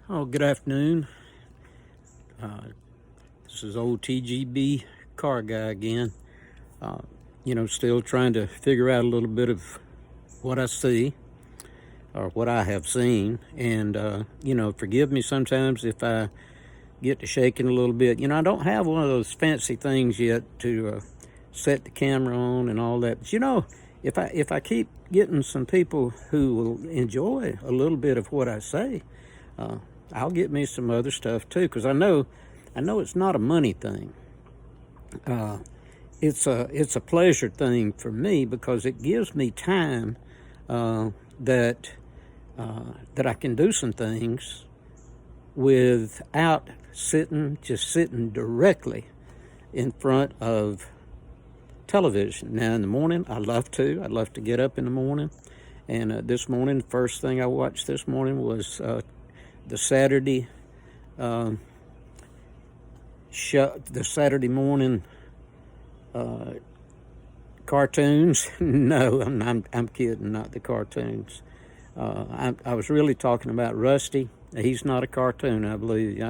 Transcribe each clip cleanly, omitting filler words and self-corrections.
Oh, good afternoon. Uh, this is old TGB car guy again. Uh, still trying to figure out a little bit of what I see or what I have seen. And, forgive me sometimes if I get to shaking a little bit. I don't have one of those fancy things yet to set the camera on and all that. But, if I keep getting some people who will enjoy a little bit of what I say, I'll get me some other stuff too, because I know it's not a money thing. It's a pleasure thing for me because it gives me time that I can do some things without sitting directly in front of television. Now in the morning, I'd love to get up in the morning, and this morning, first thing I watched this morning was the Saturday the Saturday morning cartoons. No, I'm kidding, not the cartoons. I was really talking about Rusty. He's not a cartoon, I believe.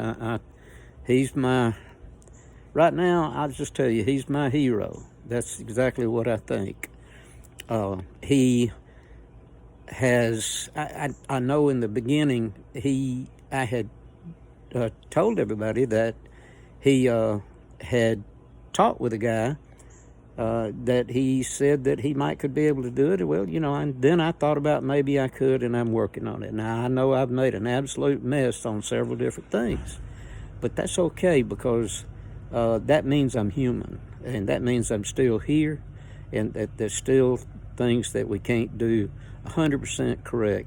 He's my, right now, I'll just tell you, he's my hero. That's exactly what I think. He has, I know in the beginning, I had told everybody that he had talked with a guy that he said that he could be able to do it. Well, and then I thought about maybe I could, and I'm working on it. Now, I know I've made an absolute mess on several different things, but that's okay because that means I'm human, and that means I'm still here, and that there's still things that we can't do 100% correct,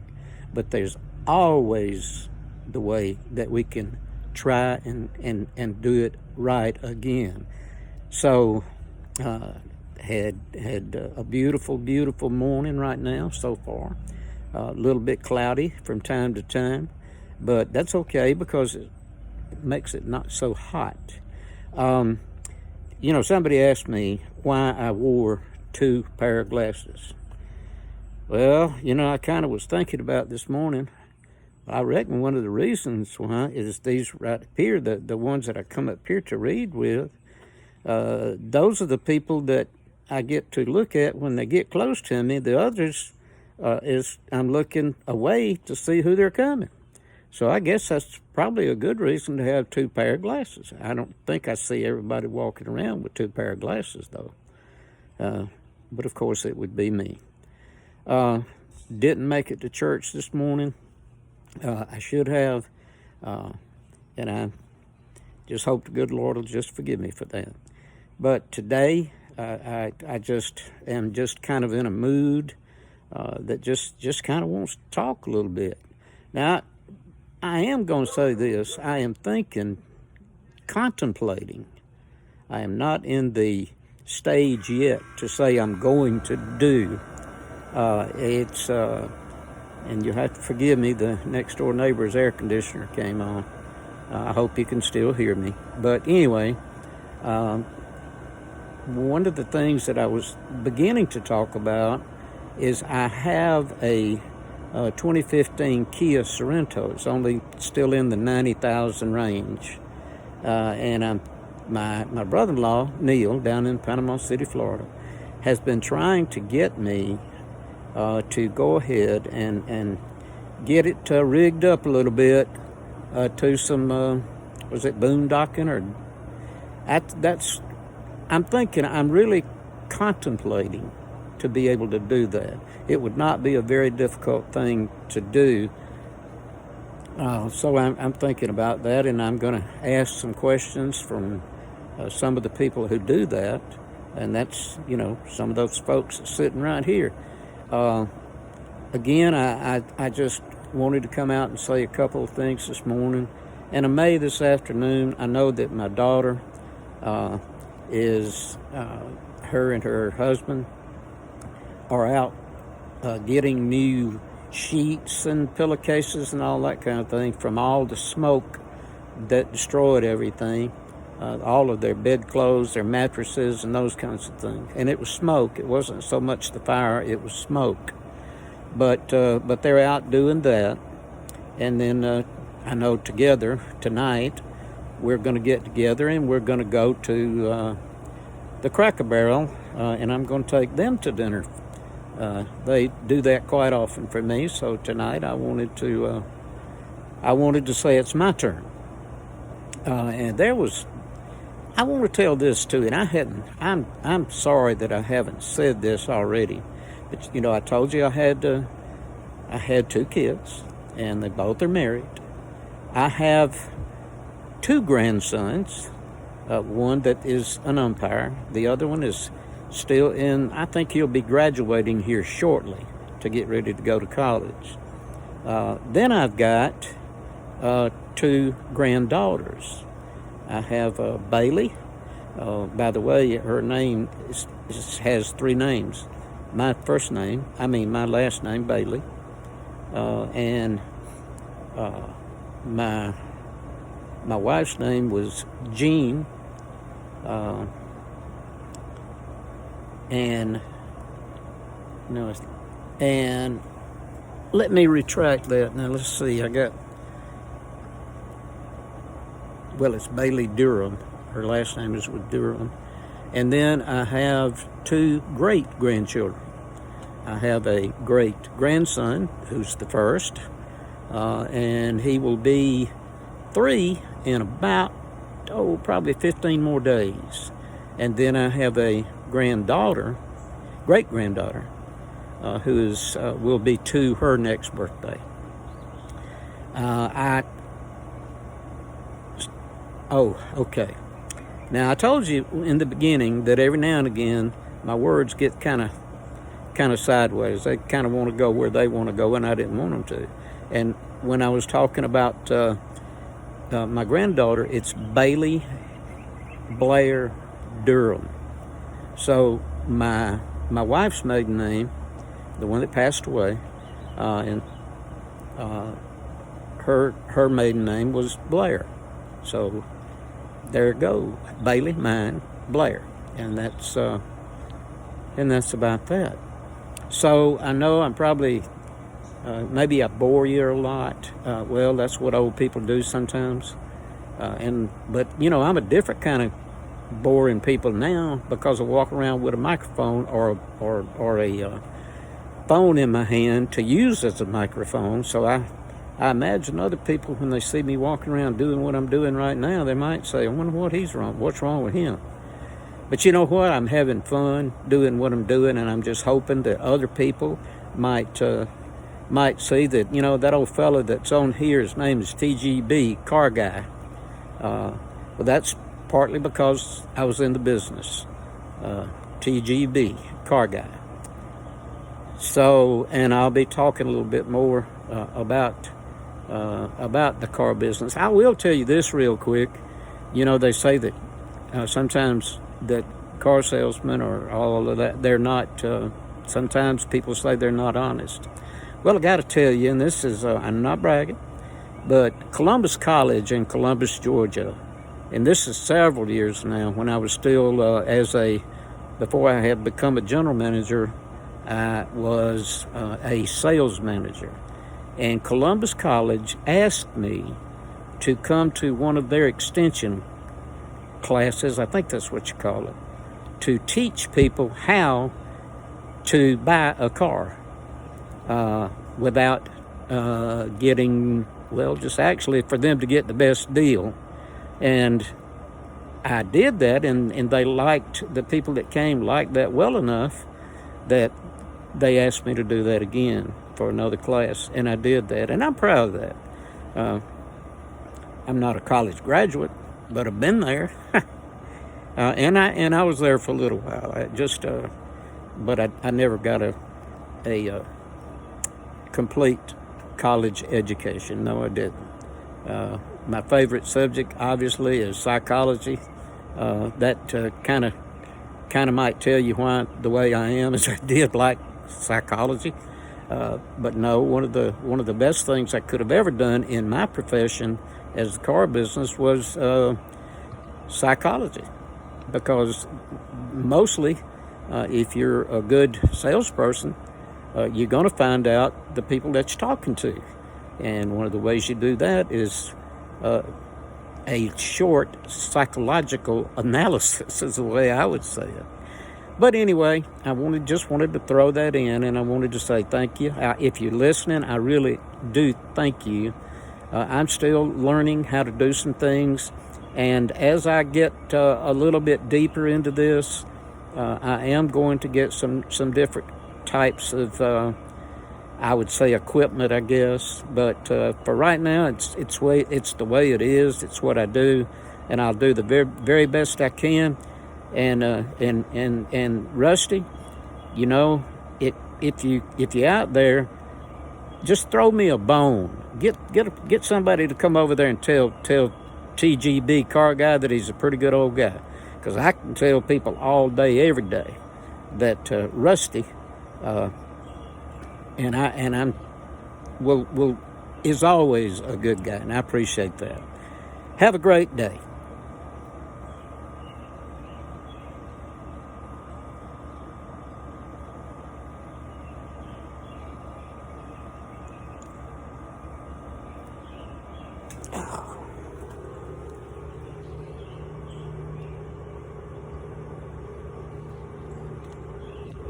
but there's always the way that we can try and do it right again. So had a beautiful morning right now so far. A little bit cloudy from time to time, but that's okay because it makes it not so hot. Somebody asked me why I wore two pair of glasses. Well, I kind of was thinking about this morning. I reckon one of the reasons why is these right here, the ones that I come up here to read with. Those are the people that I get to look at when they get close to me. The others is I'm looking away to see who they're coming. So I guess that's probably a good reason to have two pair of glasses. I don't think I see everybody walking around with two pair of glasses, though. But of course, it would be me. Didn't make it to church this morning. I should have, and I just hope the good Lord will just forgive me for that. But today, I just am just kind of in a mood that just kind of wants to talk a little bit. Now, I am going to say this. I am contemplating. I am not in the stage yet to say I'm going to do. And you'll have to forgive me, the next door neighbor's air conditioner came on. I hope you can still hear me. But anyway, one of the things that I was beginning to talk about is I have a 2015 Kia Sorento. It's only still in the 90,000 range. And my brother-in-law, Neil, down in Panama City, Florida, has been trying to get me to go ahead and get it rigged up a little bit to some, was it boondocking or I'm really contemplating to be able to do that. It would not be a very difficult thing to do. So I'm thinking about that, and I'm going to ask some questions from some of the people who do that, and that's, some of those folks sitting right here. Again, I just wanted to come out and say a couple of things this morning. And in May this afternoon, I know that my daughter her and her husband are out getting new sheets and pillowcases and all that kind of thing from all the smoke that destroyed everything. All of their bedclothes, their mattresses, and those kinds of things. And it was smoke. It wasn't so much the fire, it was smoke. But they're out doing that. And then I know together tonight we're going to get together and we're going to go to the Cracker Barrel, and I'm going to take them to dinner. They do that quite often for me, so tonight I wanted to say it's my turn. And I want to tell this too, and I'm sorry that I haven't said this already, but I told you I had 2 kids, and they both are married. I have 2 grandsons, one that is an umpire, the other one is still I think he'll be graduating here shortly to get ready to go to college. Then I've got 2 granddaughters. I have Bailey. By the way, her name has 3 names. My last name, Bailey. And my wife's name was Jean. And let me retract that. Now let's see. It's Bailey Durham. Her last name is with Durham. And then I have 2 great grandchildren. I have a great grandson who's the first, and he will be 3 in about probably 15 more days. And then I have a great granddaughter, who will be 2 her next birthday. Okay. Now I told you in the beginning that every now and again my words get kind of sideways. They kind of want to go where they want to go, and I didn't want them to. And when I was talking about my granddaughter, it's Bailey Blair Durham. So my wife's maiden name, the one that passed away, and her maiden name was Blair. So there it goes, Bailey, mine, Blair, and that's about that. So I know I'm probably maybe I bore you a lot. Well, that's what old people do sometimes. But I'm a different kind of boring people now because I walk around with a microphone or a phone in my hand to use as a microphone. So I imagine other people, when they see me walking around doing what I'm doing right now, they might say, I wonder what's wrong with him. But you know what? I'm having fun doing what I'm doing, and I'm just hoping that other people might see that, that old fella that's on here, his name is TGB, Car Guy. Well, that's partly because I was in the business. TGB, Car Guy. So, and I'll be talking a little bit more about the car business. I will tell you this real quick. They say that sometimes that car salesmen or all of that, they're not, sometimes people say they're not honest. Well, I got to tell you, and this is, I'm not bragging, but Columbus College in Columbus, Georgia, and this is several years now, when I was still before I had become a general manager, I was a sales manager. And Columbus College asked me to come to one of their extension classes, I think that's what you call it, to teach people how to buy a car without getting, just actually for them to get the best deal. And I did that, and they liked, the people that came liked that well enough that they asked me to do that again for another class, and I did that, and I'm proud of that. I'm not a college graduate, but I've been there, and I was there for a little while. But I never got a complete college education. No, I didn't. My favorite subject, obviously, is psychology. That kind of might tell you why the way I am is I did like psychology. But no, one of the best things I could have ever done in my profession as the car business was psychology, because mostly if you're a good salesperson, you're going to find out the people that you're talking to. And one of the ways you do that is a short psychological analysis is the way I would say it. But anyway, I just wanted to throw that in, and I wanted to say thank you. If you're listening, I really do thank you. I'm still learning how to do some things, and as I get a little bit deeper into this, I am going to get some different types of, I would say, equipment, I guess. But for right now, it's the way it is. It's what I do, and I'll do the very, very best I can. And Rusty, you know, if you're out there, just throw me a bone. Get somebody to come over there and tell TGB Car Guy that he's a pretty good old guy, because I can tell people all day, every day, that Rusty is always a good guy, and I appreciate that. Have a great day.